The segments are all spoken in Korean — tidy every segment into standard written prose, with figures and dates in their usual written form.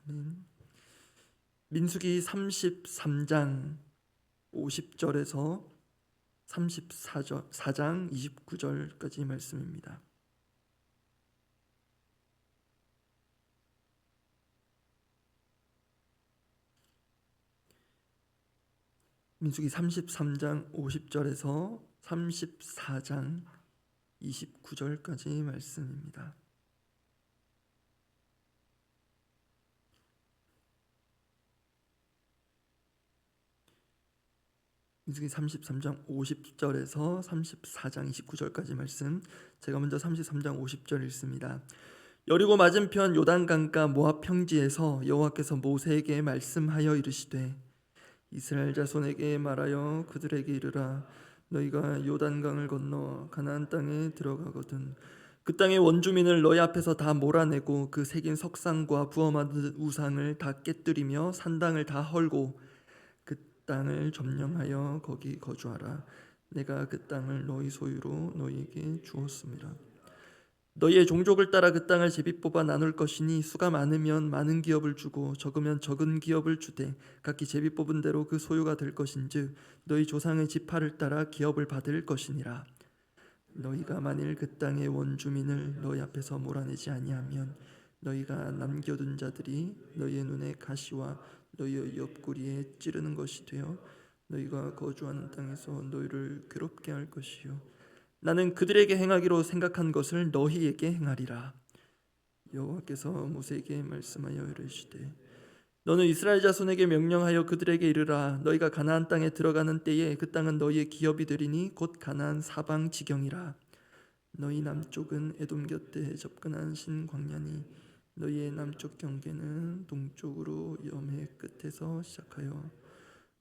아멘. 민수기 33장 50절에서 34장 29절까지 말씀입니다. 민수기 33장 50절에서 34장 29절까지 말씀입니다. 민수기 33장 50절에서 34장 29절까지 말씀, 제가 먼저 33장 50절 읽습니다. 여리고 맞은편 요단강가 모압 평지에서 여호와께서 모세에게 말씀하여 이르시되 이스라엘 자손에게 말하여 그들에게 이르라. 너희가 요단강을 건너 가나안 땅에 들어가거든 그 땅의 원주민을 너희 앞에서 다 몰아내고 그 새긴 석상과 부어만든 우상을 다 깨뜨리며 산당을 다 헐고 그 땅을 점령하여 거기 거주하라. 내가 그 땅을 너희 소유로 너희에게 주었습니다. 너희의 종족을 따라 그 땅을 제비 뽑아 나눌 것이니 수가 많으면 많은 기업을 주고 적으면 적은 기업을 주되 각기 제비 뽑은 대로 그 소유가 될 것인즉 너희 조상의 지파를 따라 기업을 받을 것이니라. 너희가 만일 그 땅의 원주민을 너희 앞에서 몰아내지 아니하면 너희가 남겨둔 자들이 너희의 눈에 가시와 너희의 옆구리에 찌르는 것이 되어 너희가 거주하는 땅에서 너희를 괴롭게 할 것이요 나는 그들에게 행하기로 생각한 것을 너희에게 행하리라. 여호와께서 모세에게 말씀하여 이르시되 너는 이스라엘 자손에게 명령하여 그들에게 이르라. 너희가 가나안 땅에 들어가는 때에 그 땅은 너희의 기업이 되리니 곧 가나안 사방 지경이라. 너희 남쪽은 에돔 곁에 접근한 신광야니 너희의 남쪽 경계는 동쪽으로 염해 끝에서 시작하여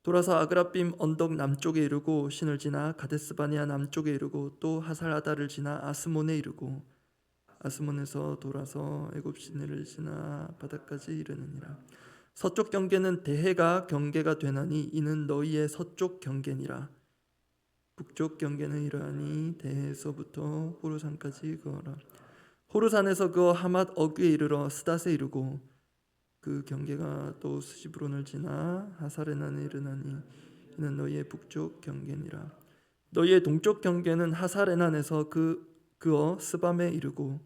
돌아서 아그라빔 언덕 남쪽에 이르고 신을 지나 가데스바네아 남쪽에 이르고 또 하살아다를 지나 아스몬에 이르고 아스몬에서 돌아서 애굽 시내를 지나 바다까지 이르느니라. 서쪽 경계는 대해가 경계가 되나니 이는 너희의 서쪽 경계니라. 북쪽 경계는 이러하니 대해에서부터 호르산까지 그어라. 호르산에서 그어 하맛 어귀에 이르러 스닷에 이르고 그 경계가 또 스지브론을 지나 하사레난에 이르나니 이는 너희의 북쪽 경계니라. 너희의 동쪽 경계는 하사레난에서 그어 스밤에 이르고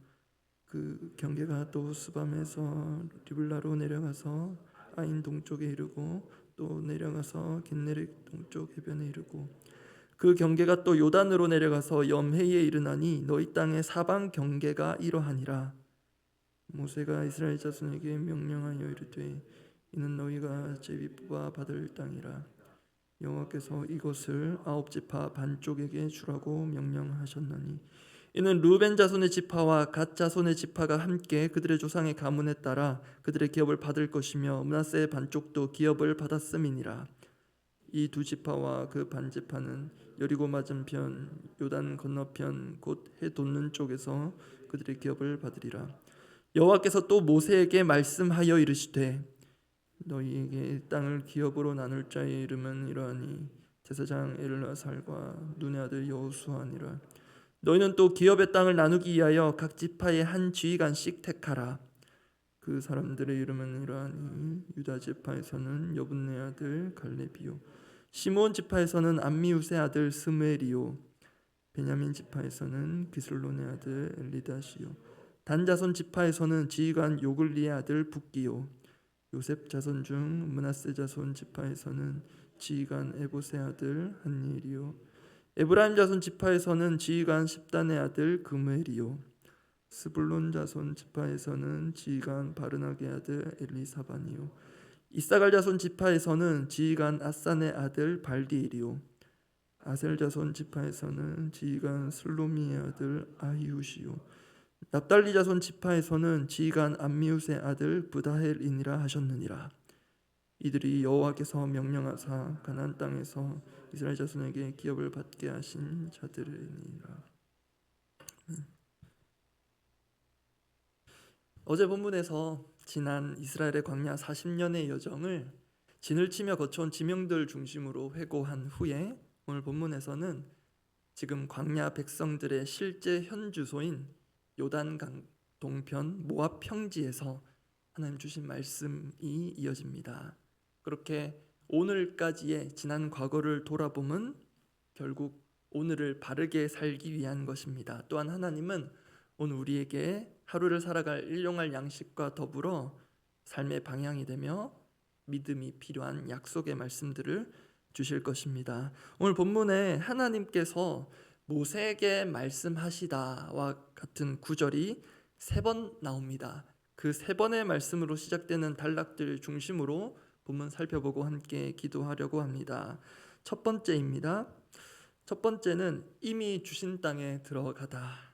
그 경계가 또 스밤에서 리블라로 내려가서 아인 동쪽에 이르고 또 내려가서 긴네릭 동쪽 해변에 이르고 그 경계가 또 요단으로 내려가서 염해에 이르나니 너희 땅의 사방 경계가 이러하니라. 모세가 이스라엘 자손에게 명령하여 이르되 이는 너희가 제비 뽑아 받을 땅이라. 여호와께서 이것을 아홉 지파 반쪽에게 주라고 명령하셨나니 이는 루벤 자손의 지파와 갓 자손의 지파가 함께 그들의 조상의 가문에 따라 그들의 기업을 받을 것이며 므낫세의 반쪽도 기업을 받았음이니라. 이 두 지파와 그 반지파는 여리고 맞은편 요단 건너편 곧 해 돋는 쪽에서 그들의 기업을 받으리라. 여호와께서 또 모세에게 말씀하여 이르시되 너희에게 땅을 기업으로 나눌 자의 이름은 이러하니 제사장 엘르아살과 눈의 아들 여호수아니라. 너희는 또 기업의 땅을 나누기 위하여 각 지파의 한 지휘관씩 택하라. 그 사람들의 이름은 이러하니 유다 지파에서는 여분네 아들 갈렙이요 시므온 지파에서는 암미우스의 아들 스무엘이요 베냐민 지파에서는 기슬론의 아들 엘리다시요 단 자손 지파에서는 지휘관 요글리의 아들 붓기요 요셉 자손 중 므낫세 자손 지파에서는 지휘관 에봇의 아들 한니엘이요 에브라임 자손 지파에서는 지휘관 십단의 아들 그무엘이요 스불론 자손 지파에서는 지휘관 바르나게 아들 엘리사반이요 이사갈 자손 지파에서는 지휘관 아산의 아들 발디엘이요 아셀 자손 지파에서는 지휘관 슬로미의 아들 아히우시요 납달리 자손 지파에서는 지휘관 암미우스의 아들 브다헬이니라 하셨느니라. 이들이 여호와께서 명령하사 가나안 땅에서 이스라엘 자손에게 기업을 받게 하신 자들이니라. 어제 본문에서 지난 이스라엘의 광야 40년의 여정을 진을 치며 거쳐온 지명들 중심으로 회고한 후에 오늘 본문에서는 지금 광야 백성들의 실제 현 주소인 요단강 동편 모압 평지에서 하나님 주신 말씀이 이어집니다. 그렇게 오늘까지의 지난 과거를 돌아보면 결국 오늘을 바르게 살기 위한 것입니다. 또한 하나님은 오늘 우리에게 하루를 살아갈 일용할 양식과 더불어 삶의 방향이 되며 믿음이 필요한 약속의 말씀들을 주실 것입니다. 오늘 본문에 하나님께서 모세에게 말씀하시다와 같은 구절이 3번 나옵니다. 그 3번의 말씀으로 시작되는 단락들 중심으로 본문 살펴보고 함께 기도하려고 합니다. 첫 번째입니다. 첫 번째는 이미 주신 땅에 들어가다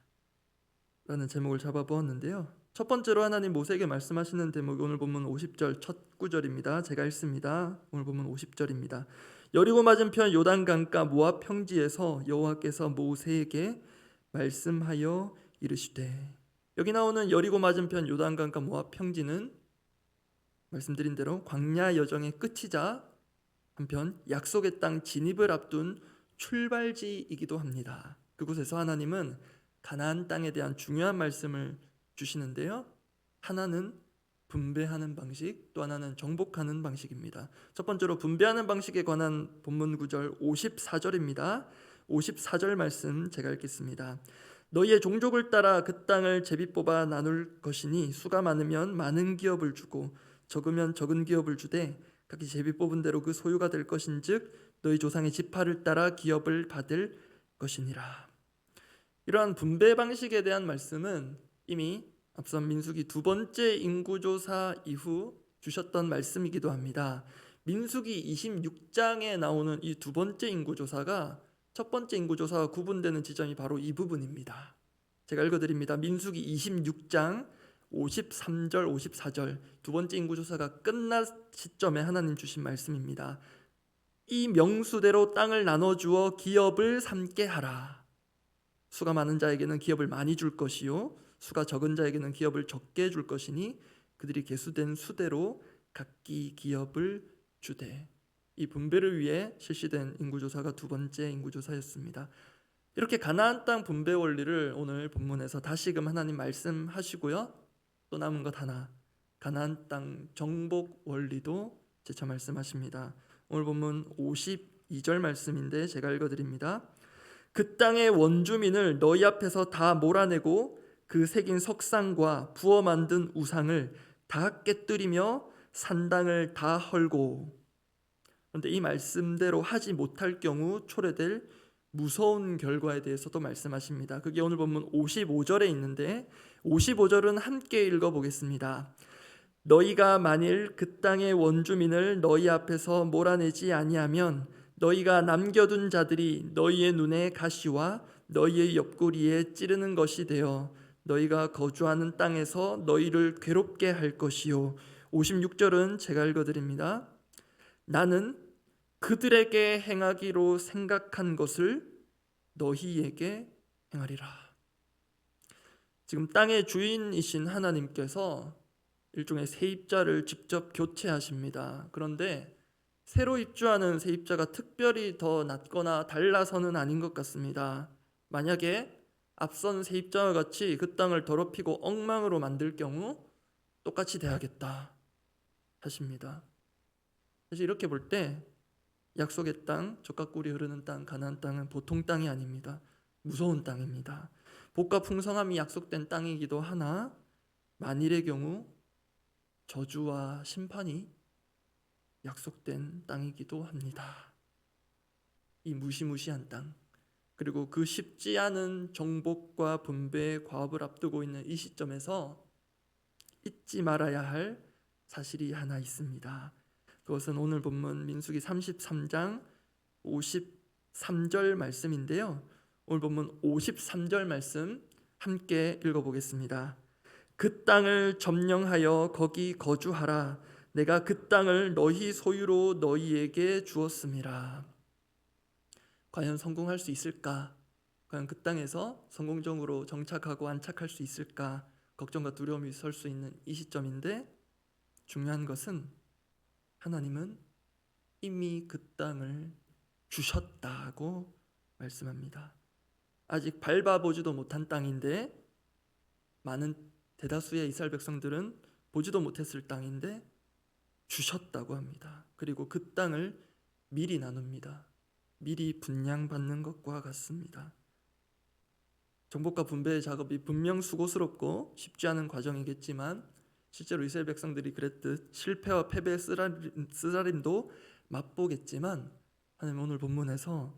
라는 제목을 잡아보았는데요. 첫 번째로 하나님 모세에게 말씀하시는 대목이 오늘 본문 50절 첫 구절입니다. 제가 읽습니다. 오늘 본문 50절입니다. 여리고 맞은편 요단강가 모압 평지에서 여호와께서 모세에게 말씀하여 이르시되. 여기 나오는 여리고 맞은편 요단강가 모압 평지는 말씀드린 대로 광야 여정의 끝이자 한편 약속의 땅 진입을 앞둔 출발지이기도 합니다. 그곳에서 하나님은 가나안 땅에 대한 중요한 말씀을 주시는데요. 하나는 분배하는 방식, 또 하나는 정복하는 방식입니다. 첫 번째로 분배하는 방식에 관한 본문 구절 54절입니다. 54절 말씀 제가 읽겠습니다. 너희의 종족을 따라 그 땅을 제비 뽑아 나눌 것이니 수가 많으면 많은 기업을 주고 적으면 적은 기업을 주되 각기 제비 뽑은 대로 그 소유가 될 것인즉 너희 조상의 지파를 따라 기업을 받을 것이니라. 이러한 분배 방식에 대한 말씀은 이미 앞선 민수기 2번째 인구조사 이후 주셨던 말씀이기도 합니다. 민수기 26장에 나오는 이 2번째 인구조사가 첫 번째 인구조사와 구분되는 지점이 바로 이 부분입니다. 제가 읽어드립니다. 민수기 26장 53절 54절 2번째 인구조사가 끝난 시점에 하나님 주신 말씀입니다. 이 명수대로 땅을 나눠주어 기업을 삼게 하라. 수가 많은 자에게는 기업을 많이 줄 것이요 수가 적은 자에게는 기업을 적게 줄 것이니 그들이 계수된 수대로 각기 기업을 주되. 이 분배를 위해 실시된 인구조사가 2번째 인구조사였습니다. 이렇게 가나안 땅 분배 원리를 오늘 본문에서 다시금 하나님 말씀하시고요. 또 남은 것 하나, 가나안 땅 정복 원리도 재차 말씀하십니다. 오늘 본문 52절 말씀인데 제가 읽어드립니다. 그 땅의 원주민을 너희 앞에서 다 몰아내고 그 새긴 석상과 부어 만든 우상을 다 깨뜨리며 산당을 다 헐고. 그런데 이 말씀대로 하지 못할 경우 초래될 무서운 결과에 대해서도 말씀하십니다. 그게 오늘 본문 55절에 있는데 55절은 함께 읽어보겠습니다. 너희가 만일 그 땅의 원주민을 너희 앞에서 몰아내지 아니하면 너희가 남겨둔 자들이 너희의 눈에 가시와 너희의 옆구리에 찌르는 것이 되어 너희가 거주하는 땅에서 너희를 괴롭게 할 것이요. 56절은 제가 읽어드립니다. 나는 그들에게 행하기로 생각한 것을 너희에게 행하리라. 지금 땅의 주인이신 하나님께서 일종의 세입자를 직접 교체하십니다. 그런데 새로 입주하는 세입자가 특별히 더 낫거나 달라서는 아닌 것 같습니다. 만약에 앞선 세입자와 같이 그 땅을 더럽히고 엉망으로 만들 경우 똑같이 대하겠다 하십니다. 사실 이렇게 볼 때 약속의 땅, 젖과 꿀이 흐르는 땅, 가나안 땅은 보통 땅이 아닙니다. 무서운 땅입니다. 복과 풍성함이 약속된 땅이기도 하나 만일의 경우 저주와 심판이 약속된 땅이기도 합니다. 이 무시무시한 땅, 그리고 그 쉽지 않은 정복과 분배의 과업을 앞두고 있는 이 시점에서 잊지 말아야 할 사실이 하나 있습니다. 그것은 오늘 본문 민수기 33장 53절 말씀인데요. 오늘 본문 53절 말씀 함께 읽어보겠습니다. 그 땅을 점령하여 거기 거주하라. 내가 그 땅을 너희 소유로 너희에게 주었음이라. 과연 성공할 수 있을까? 과연 그 땅에서 성공적으로 정착하고 안착할 수 있을까? 걱정과 두려움이 설 수 있는 이 시점인데 중요한 것은 하나님은 이미 그 땅을 주셨다고 말씀합니다. 아직 밟아보지도 못한 땅인데 많은 대다수의 이스라엘 백성들은 보지도 못했을 땅인데 주셨다고 합니다. 그리고 그 땅을 미리 나눕니다. 미리 분양받는 것과 같습니다. 정복과 분배의 작업이 분명 수고스럽고 쉽지 않은 과정이겠지만 실제로 이스라엘 백성들이 그랬듯 실패와 패배의 쓰라림도 맛보겠지만 하나님 오늘 본문에서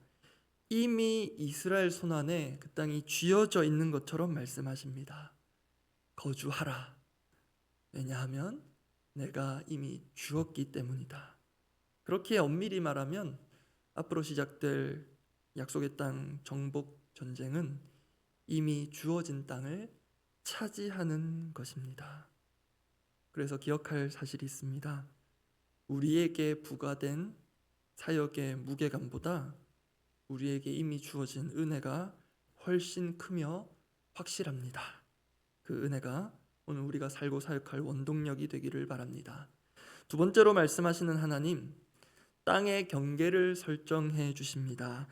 이미 이스라엘 손안에 그 땅이 쥐어져 있는 것처럼 말씀하십니다. 거주하라. 왜냐하면 내가 이미 주었기 때문이다. 그렇게 엄밀히 말하면 앞으로 시작될 약속의 땅 정복 전쟁은 이미 주어진 땅을 차지하는 것입니다. 그래서 기억할 사실이 있습니다. 우리에게 부과된 사역의 무게감보다 우리에게 이미 주어진 은혜가 훨씬 크며 확실합니다. 그 은혜가 오늘 우리가 살고 사역할 원동력이 되기를 바랍니다. 두 번째로 말씀하시는 하나님, 땅의 경계를 설정해 주십니다.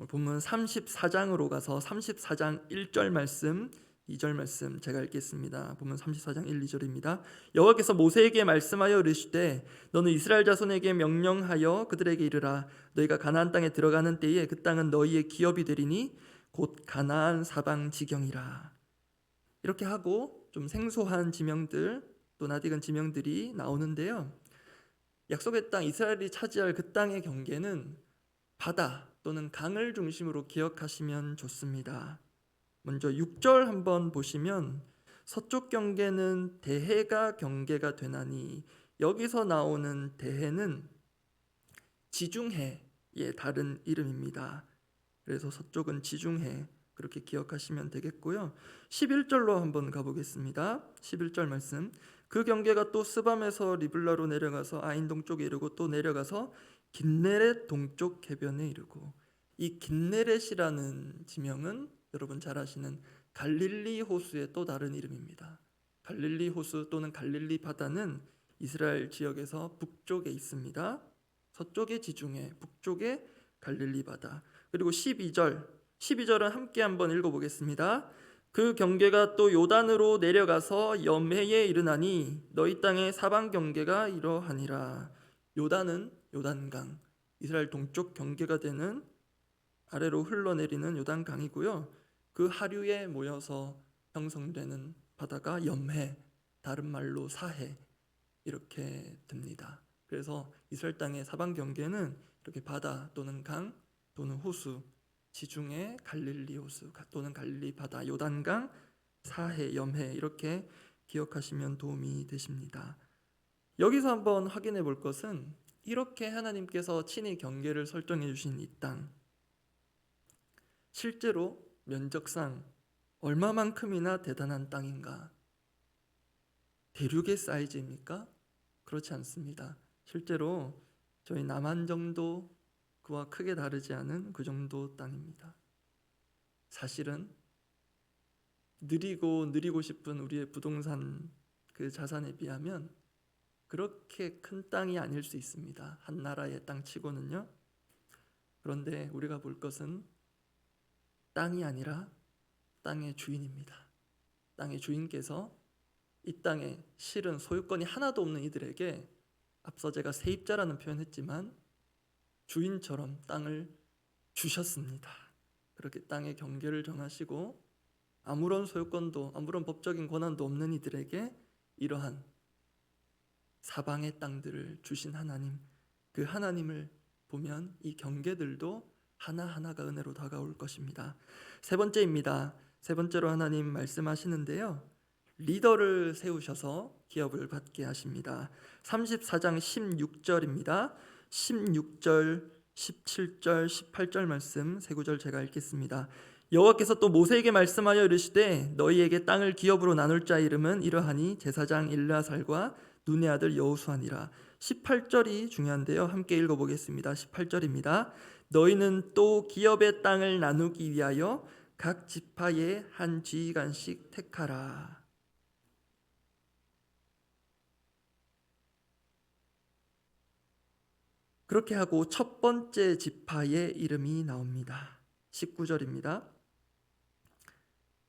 본문 34장으로 가서 34장 1절 말씀 2절 말씀 제가 읽겠습니다. 본문 34장 1, 2절입니다. 여호와께서 모세에게 말씀하여 이르시되 너는 이스라엘 자손에게 명령하여 그들에게 이르라. 너희가 가나안 땅에 들어가는 때에 그 땅은 너희의 기업이 되리니 곧 가나안 사방 지경이라. 이렇게 하고 좀 생소한 지명들 또 낯익은 지명들이 나오는데요. 약속의 땅 이스라엘이 차지할 그 땅의 경계는 바다 또는 강을 중심으로 기억하시면 좋습니다. 먼저 6절 한번 보시면 서쪽 경계는 대해가 경계가 되나니, 여기서 나오는 대해는 지중해의 다른 이름입니다. 그래서 서쪽은 지중해 그렇게 기억하시면 되겠고요. 11절로 한번 가보겠습니다. 11절 말씀. 그 경계가 또 스밤에서 리블라로 내려가서 아인 동쪽에 이르고 또 내려가서 긴네렛 동쪽 해변에 이르고, 이 긴네렛이라는 지명은 여러분 잘 아시는 갈릴리 호수의 또 다른 이름입니다. 갈릴리 호수 또는 갈릴리 바다는 이스라엘 지역에서 북쪽에 있습니다. 서쪽에 지중해, 북쪽에 갈릴리 바다. 그리고 12절은 함께 한번 읽어보겠습니다. 그 경계가 또 요단으로 내려가서 염해에 이르나니 너희 땅의 사방 경계가 이러하니라. 요단은 요단강, 이스라엘 동쪽 경계가 되는 아래로 흘러내리는 요단강이고요. 그 하류에 모여서 형성되는 바다가 염해, 다른 말로 사해 이렇게 됩니다. 그래서 이스라엘 땅의 사방 경계는 이렇게 바다 또는 강 또는 호수, 지중해 갈릴리 호수 또는 갈릴리 바다, 요단강, 사해, 염해 이렇게 기억하시면 도움이 되십니다. 여기서 한번 확인해 볼 것은 이렇게 하나님께서 친히 경계를 설정해 주신 이 땅, 실제로 면적상 얼마만큼이나 대단한 땅인가? 대륙의 사이즈입니까? 그렇지 않습니다. 실제로 저희 남한 정도 그와 크게 다르지 않은 그 정도 땅입니다. 사실은 느리고 싶은 우리의 부동산 그 자산에 비하면 그렇게 큰 땅이 아닐 수 있습니다. 한 나라의 땅치고는요. 그런데 우리가 볼 것은 땅이 아니라 땅의 주인입니다. 땅의 주인께서 이 땅에 실은 소유권이 하나도 없는 이들에게, 앞서 제가 세입자라는 표현했지만 주인처럼 땅을 주셨습니다. 그렇게 땅의 경계를 정하시고 아무런 소유권도 아무런 법적인 권한도 없는 이들에게 이러한 사방의 땅들을 주신 하나님, 그 하나님을 보면 이 경계들도 하나하나가 은혜로 다가올 것입니다. 세 번째입니다. 세 번째로 하나님 말씀하시는데요. 리더를 세우셔서 기업을 받게 하십니다. 34장 16절입니다. 16절, 17절, 18절 말씀 세 구절 제가 읽겠습니다. 여호와께서 또 모세에게 말씀하여 이르시되 너희에게 땅을 기업으로 나눌 자 이름은 이러하니 제사장 일라살과 눈의 아들 여호수아니라. 18절이 중요한데요. 함께 읽어보겠습니다. 18절입니다. 너희는 또 기업의 땅을 나누기 위하여 각 지파에 한 지휘관씩 택하라. 그렇게 하고 첫 번째 지파의 이름이 나옵니다. 19절입니다.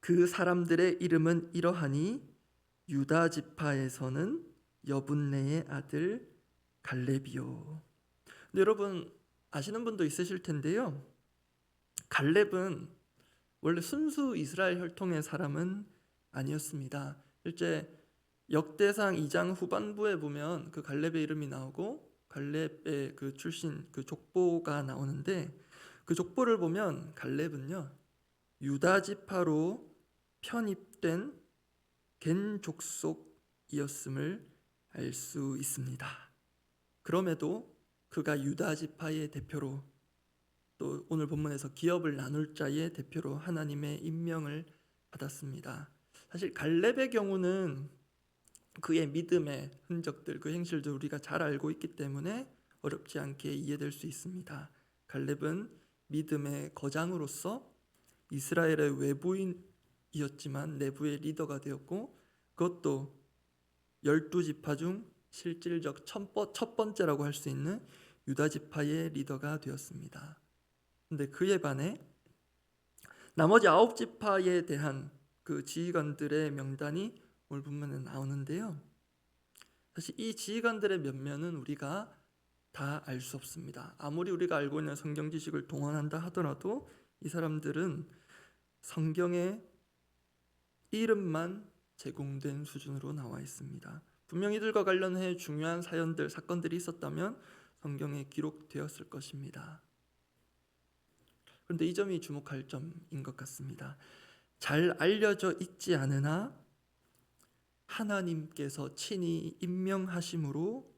그 사람들의 이름은 이러하니 유다 지파에서는 여분네의 아들 갈렙이요. 근데 여러분 아시는 분도 있으실 텐데요. 갈렙은 원래 순수 이스라엘 혈통의 사람은 아니었습니다. 실제 역대상 2장 후반부에 보면 그 갈렙의 이름이 나오고 갈렙의 그 출신 그 족보가 나오는데 그 족보를 보면 갈렙은요 유다 지파로 편입된 겐 족속이었음을 알 수 있습니다. 그럼에도 그가 유다 지파의 대표로 또 오늘 본문에서 기업을 나눌 자의 대표로 하나님의 임명을 받았습니다. 사실 갈렙의 경우는 그의 믿음의 흔적들, 그 행실들 우리가 잘 알고 있기 때문에 어렵지 않게 이해될 수 있습니다. 갈렙은 믿음의 거장으로서 이스라엘의 외부인이었지만 내부의 리더가 되었고 그것도 12지파 중 실질적 첫 번째라고 할 수 있는 유다 지파의 리더가 되었습니다. 근데 그에 반해 나머지 9지파에 대한 그 지휘관들의 명단이 오늘 본문에 나오는데요. 사실 이 지휘관들의 면면은 우리가 다 알 수 없습니다. 아무리 우리가 알고 있는 성경 지식을 동원한다 하더라도 이 사람들은 성경에 이름만 제공된 수준으로 나와 있습니다. 분명히 이들과 관련해 중요한 사연들, 사건들이 있었다면 성경에 기록되었을 것입니다. 그런데 이 점이 주목할 점인 것 같습니다. 잘 알려져 있지 않으나 하나님께서 친히 임명하심으로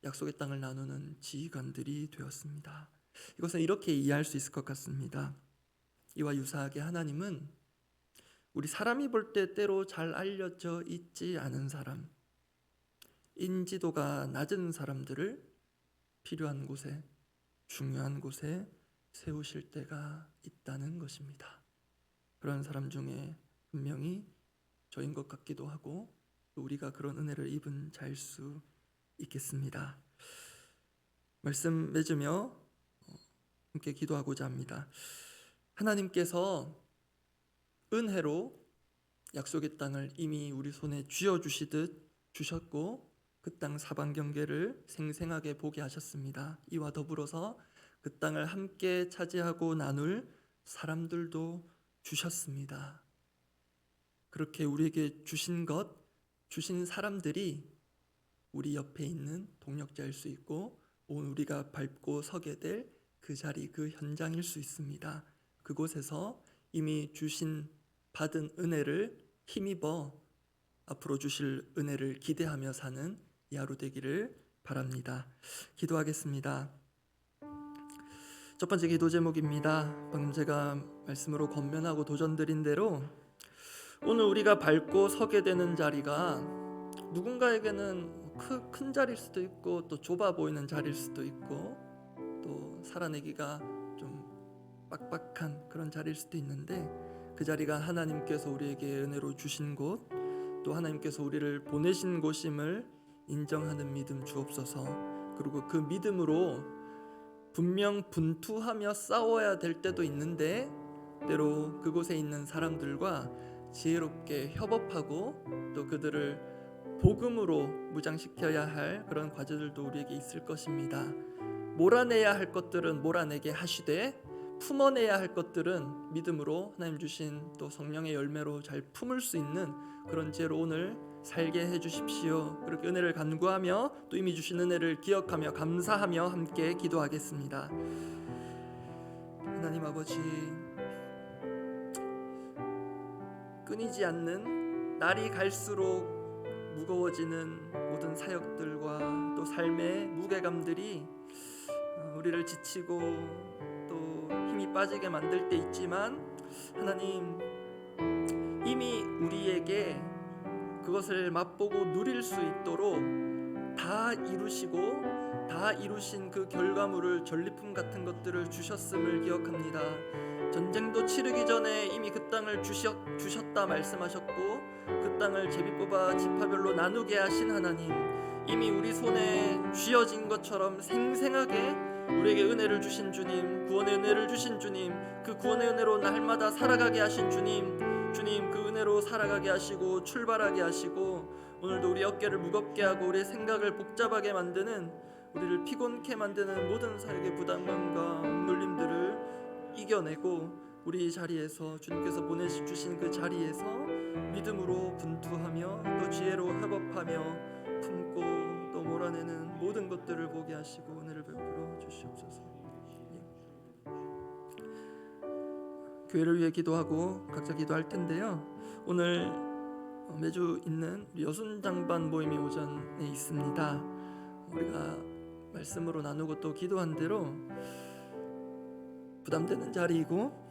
약속의 땅을 나누는 지휘관들이 되었습니다. 이것은 이렇게 이해할 수 있을 것 같습니다. 이와 유사하게 하나님은 우리 사람이 볼 때 때로 잘 알려져 있지 않은 사람, 인지도가 낮은 사람들을 필요한 곳에, 중요한 곳에 세우실 때가 있다는 것입니다. 그런 사람 중에 분명히 저인 것 같기도 하고 또 우리가 그런 은혜를 입은 자일 수 있겠습니다. 말씀 맺으며 함께 기도하고자 합니다. 하나님께서 은혜로 약속의 땅을 이미 우리 손에 쥐어주시듯 주셨고 그 땅 사방 경계를 생생하게 보게 하셨습니다. 이와 더불어서 그 땅을 함께 차지하고 나눌 사람들도 주셨습니다. 그렇게 우리에게 주신 것, 주신 사람들이 우리 옆에 있는 동역자일 수 있고 오늘 우리가 밟고 서게 될 그 자리, 그 현장일 수 있습니다. 그곳에서 이미 주신 받은 은혜를 힘입어 앞으로 주실 은혜를 기대하며 사는 이 하루 되기를 바랍니다. 기도하겠습니다. 첫 번째 기도 제목입니다. 방금 제가 말씀으로 권면하고 도전드린 대로 오늘 우리가 밟고 서게 되는 자리가 누군가에게는 큰 자리일 수도 있고 또 좁아 보이는 자리일 수도 있고 또 살아내기가 좀 빡빡한 그런 자리일 수도 있는데 그 자리가 하나님께서 우리에게 은혜로 주신 곳, 또 하나님께서 우리를 보내신 곳임을 인정하는 믿음 주옵소서. 그리고 그 믿음으로 분명 분투하며 싸워야 될 때도 있는데 때로 그곳에 있는 사람들과 지혜롭게 협업하고 또 그들을 복음으로 무장시켜야 할 그런 과제들도 우리에게 있을 것입니다. 몰아내야 할 것들은 몰아내게 하시되 품어내야 할 것들은 믿음으로 하나님 주신 또 성령의 열매로 잘 품을 수 있는 그런 지혜로 오늘 살게 해주십시오. 그렇게 은혜를 간구하며 또 이미 주신 은혜를 기억하며 감사하며 함께 기도하겠습니다. 하나님 아버지, 끊이지 않는 날이 갈수록 무거워지는 모든 사역들과 또 삶의 무게감들이 우리를 지치고 또 힘이 빠지게 만들 때 있지만 하나님 이미 우리에게 그것을 맛보고 누릴 수 있도록 다 이루시고 다 이루신 그 결과물을 전리품 같은 것들을 주셨음을 기억합니다. 전쟁도 치르기 전에 이미 그 땅을 주셨다 말씀하셨고 그 땅을 제비 뽑아 지파별로 나누게 하신 하나님, 이미 우리 손에 쥐어진 것처럼 생생하게 우리에게 은혜를 주신 주님, 구원의 은혜를 주신 주님, 그 구원의 은혜로 날마다 살아가게 하신 주님, 주님 그 은혜로 살아가게 하시고 출발하게 하시고 오늘도 우리 어깨를 무겁게 하고 우리의 생각을 복잡하게 만드는, 우리를 피곤케 만드는 모든 삶의 부담감과 억눌림들을 이겨내고 우리 자리에서, 주님께서 보내주신 그 자리에서 믿음으로 분투하며 또 지혜로 협업하며 품고 또 몰아내는 모든 것들을 보게 하시고 은혜를 베풀어 주시옵소서. 교회를 위해 기도하고 각자 기도할 텐데요. 오늘 매주 있는 여순장반 모임이 오전에 있습니다. 우리가 말씀으로 나누고 또 기도한 대로 부담되는 자리이고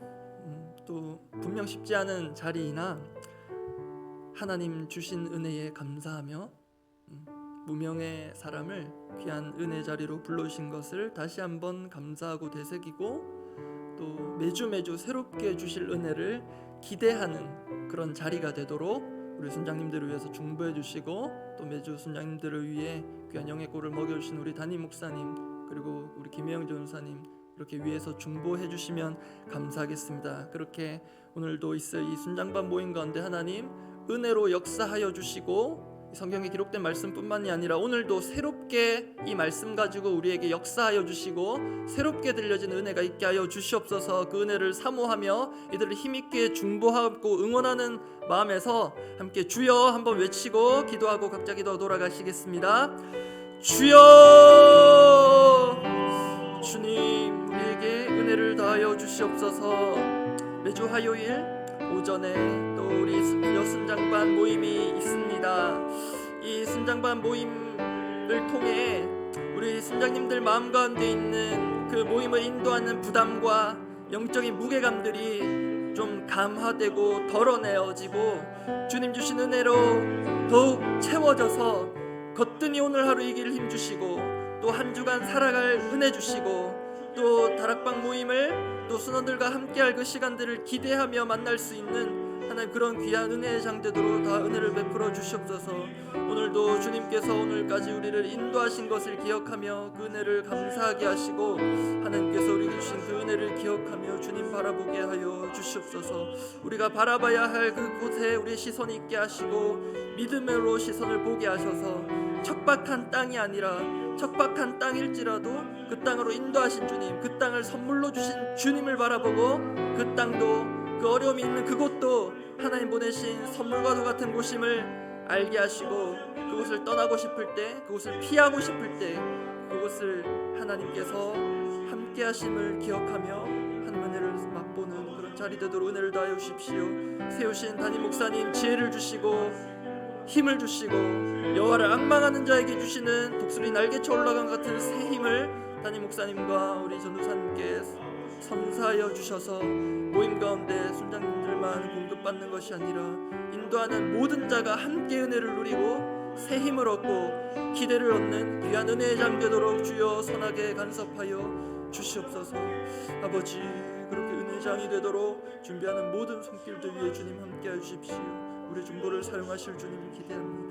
또 분명 쉽지 않은 자리이나 하나님 주신 은혜에 감사하며 무명의 사람을 귀한 은혜 자리로 불러주신 것을 다시 한번 감사하고 되새기고 또 매주 새롭게 주실 은혜를 기대하는 그런 자리가 되도록 우리 순장님들을 위해서 중보해 주시고 또 매주 순장님들을 위해 귀한 영의 꼴을 먹여주신 우리 담임 목사님 그리고 우리 김혜영 전사님 이렇게 위해서 중보해 주시면 감사하겠습니다. 그렇게 오늘도 있을 이 순장반 모임 가운데 하나님 은혜로 역사하여 주시고 성경에 기록된 말씀뿐만이 아니라 오늘도 새롭게 이 말씀 가지고 우리에게 역사하여 주시고 새롭게 들려진 은혜가 있게 하여 주시옵소서. 그 은혜를 사모하며 이들을 힘있게 중보하고 응원하는 마음에서 함께 주여 한번 외치고 기도하고 각자 기도 돌아가시겠습니다. 주여, 주님 우리에게 은혜를 더하여 주시옵소서. 매주 화요일 오전에 또 우리 여순장반 모임이 있습니다. 이 순장반 모임을 통해 우리 순장님들 마음 가운데 있는 그 모임을 인도하는 부담과 영적인 무게감들이 좀 감화되고 덜어내어지고 주님 주신 은혜로 더욱 채워져서 거뜬히 오늘 하루 이길 힘 주시고 또 한 주간 살아갈 은혜 주시고 또 다락방 모임을 또 순원들과 함께할 그 시간들을 기대하며 만날 수 있는 하나님 그런 귀한 은혜의 장대도록 다 은혜를 베풀어 주시옵소서. 오늘도 주님께서 오늘까지 우리를 인도하신 것을 기억하며 그 은혜를 감사하게 하시고 하나님께서 우리에게 주신 그 은혜를 기억하며 주님 바라보게 하여 주시옵소서. 우리가 바라봐야 할 그곳에 우리의 시선이 있게 하시고 믿음으로 시선을 보게 하셔서 척박한 땅이 아니라 척박한 땅일지라도 그 땅으로 인도하신 주님, 그 땅을 선물로 주신 주님을 바라보고 그 땅도 그 어려움이 있는 그곳도 하나님 보내신 선물과도 같은 곳임을 알게 하시고 그곳을 떠나고 싶을 때, 그곳을 피하고 싶을 때 그곳을 하나님께서 함께 하심을 기억하며 하나님 은혜를 맛보는 그런 자리 되도록 은혜를 다하여 주십시오. 세우신 담임 목사님 지혜를 주시고 힘을 주시고 여호와를 앙망하는 자에게 주시는 독수리 날개쳐 올라간 같은 새 힘을 담임 목사님과 우리 전도사님께 선사하여 주셔서 모임 가운데 순장님들만 공급받는 것이 아니라 인도하는 모든 자가 함께 은혜를 누리고 새 힘을 얻고 기대를 얻는 귀한 은혜의 장 되도록 주여 선하게 간섭하여 주시옵소서. 아버지 그렇게 은혜의 장이 되도록 준비하는 모든 손길들 위해 주님 함께 해주십시오. 우리 중보를 사용하실 주님을 기대합니다.